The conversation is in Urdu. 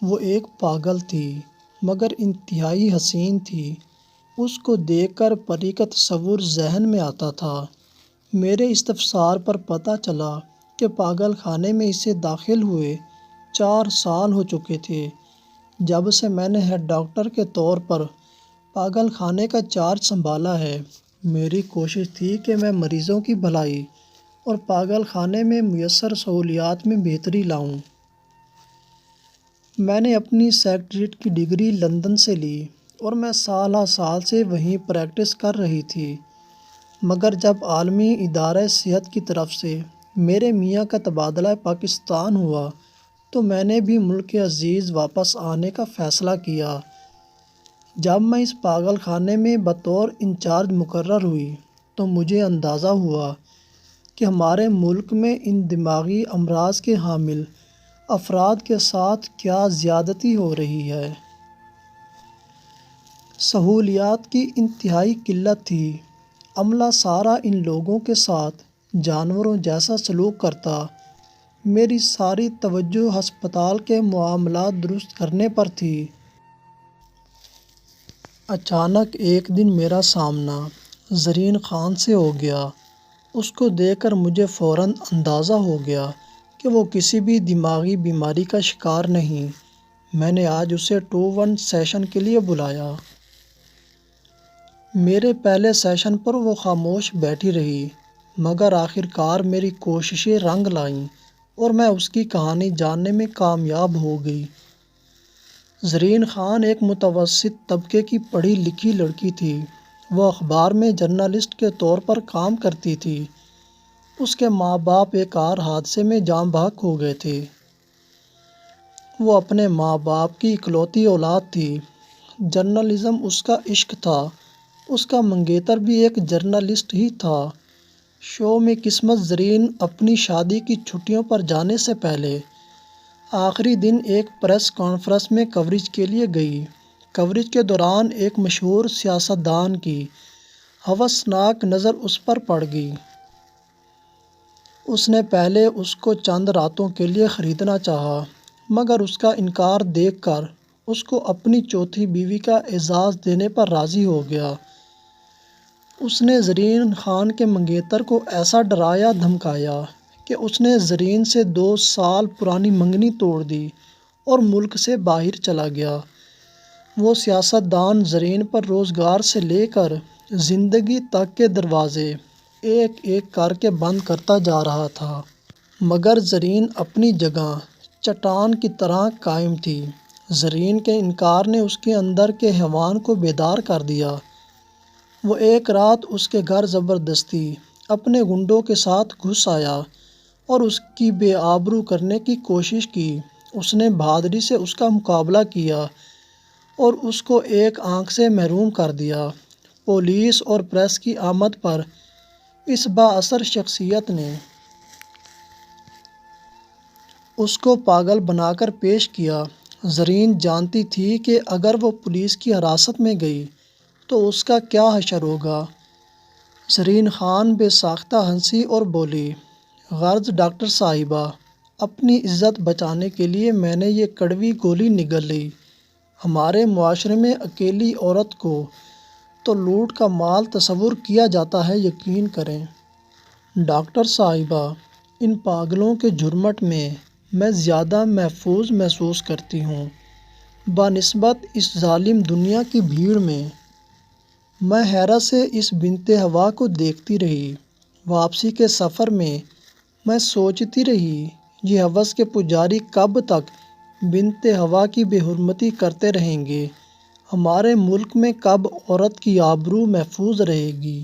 وہ ایک پاگل تھی مگر انتہائی حسین تھی۔ اس کو دیکھ کر پری کا تصور ذہن میں آتا تھا۔ میرے استفسار پر پتہ چلا کہ پاگل خانے میں اسے داخل ہوئے 4 سال ہو چکے تھے۔ جب سے میں نے ہیڈ ڈاکٹر کے طور پر پاگل خانے کا چارج سنبھالا ہے، میری کوشش تھی کہ میں مریضوں کی بھلائی اور پاگل خانے میں میسر سہولیات میں بہتری لاؤں۔ میں نے اپنی سیکریٹریٹ کی ڈگری لندن سے لی اور میں سالہ سال سے وہیں پریکٹس کر رہی تھی، مگر جب عالمی ادارہ صحت کی طرف سے میرے میاں کا تبادلہ پاکستان ہوا تو میں نے بھی ملک عزیز واپس آنے کا فیصلہ کیا۔ جب میں اس پاگل خانے میں بطور انچارج مقرر ہوئی تو مجھے اندازہ ہوا کہ ہمارے ملک میں ان دماغی امراض کے حامل افراد کے ساتھ کیا زیادتی ہو رہی ہے۔ سہولیات کی انتہائی قلت تھی۔ عملہ سارا ان لوگوں کے ساتھ جانوروں جیسا سلوک کرتا۔ میری ساری توجہ ہسپتال کے معاملات درست کرنے پر تھی۔ اچانک ایک دن میرا سامنا زرین خان سے ہو گیا۔ اس کو دیکھ کر مجھے فوراً اندازہ ہو گیا کہ وہ کسی بھی دماغی بیماری کا شکار نہیں۔ میں نے آج اسے 2-1 سیشن کے لیے بلایا۔ میرے پہلے سیشن پر وہ خاموش بیٹھی رہی، مگر آخرکار میری کوششیں رنگ لائیں اور میں اس کی کہانی جاننے میں کامیاب ہو گئی۔ زرین خان ایک متوسط طبقے کی پڑھی لکھی لڑکی تھی۔ وہ اخبار میں جرنلسٹ کے طور پر کام کرتی تھی۔ اس کے ماں باپ ایک کار حادثے میں جاں بحق ہو گئے تھے۔ وہ اپنے ماں باپ کی اکلوتی اولاد تھی۔ جرنلزم اس کا عشق تھا۔ اس کا منگیتر بھی ایک جرنلسٹ ہی تھا۔ شو میں قسمت زرین اپنی شادی کی چھٹیوں پر جانے سے پہلے آخری دن ایک پریس کانفرنس میں کوریج کے لیے گئی۔ کوریج کے دوران ایک مشہور سیاستدان کی ہاؤسناک نظر اس پر پڑ گئی۔ اس نے پہلے اس کو چند راتوں کے لیے خریدنا چاہا، مگر اس کا انکار دیکھ کر اس کو اپنی چوتھی بیوی کا اعزاز دینے پر راضی ہو گیا۔ اس نے زرین خان کے منگیتر کو ایسا ڈرایا دھمکایا کہ اس نے زرین سے 2 سال پرانی منگنی توڑ دی اور ملک سے باہر چلا گیا۔ وہ سیاستدان زرین پر روزگار سے لے کر زندگی تک کے دروازے ایک ایک کر کے بند کرتا جا رہا تھا، مگر زرین اپنی جگہ چٹان کی طرح قائم تھی۔ زرین کے انکار نے اس کے اندر کے حیوان کو بیدار کر دیا۔ وہ ایک رات اس کے گھر زبردستی اپنے گنڈوں کے ساتھ گھس آیا اور اس کی بے آبرو کرنے کی کوشش کی۔ اس نے بہادری سے اس کا مقابلہ کیا اور اس کو ایک آنکھ سے محروم کر دیا۔ پولیس اور پریس کی آمد پر اس بااثر شخصیت نے اس کو پاگل بنا کر پیش کیا۔ زرین جانتی تھی کہ اگر وہ پولیس کی حراست میں گئی تو اس کا کیا حشر ہوگا۔ زرین خان بے ساختہ ہنسی اور بولی، غرض ڈاکٹر صاحبہ، اپنی عزت بچانے کے لیے میں نے یہ کڑوی گولی نگل لی۔ ہمارے معاشرے میں اکیلی عورت کو تو لوٹ کا مال تصور کیا جاتا ہے، یقین کریں۔ ڈاکٹر صاحبہ، ان پاگلوں کے جھرمٹ میں زیادہ محفوظ محسوس کرتی ہوں بنسبت اس ظالم دنیا کی بھیڑ میں۔ میں حیرت سے اس بنت ہوا کو دیکھتی رہی۔ واپسی کے سفر میں سوچتی رہی، یہ ہوس کے پجاری کب تک بنت ہوا کی بے حرمتی کرتے رہیں گے؟ ہمارے ملک میں کب عورت کی آبرو محفوظ رہے گی؟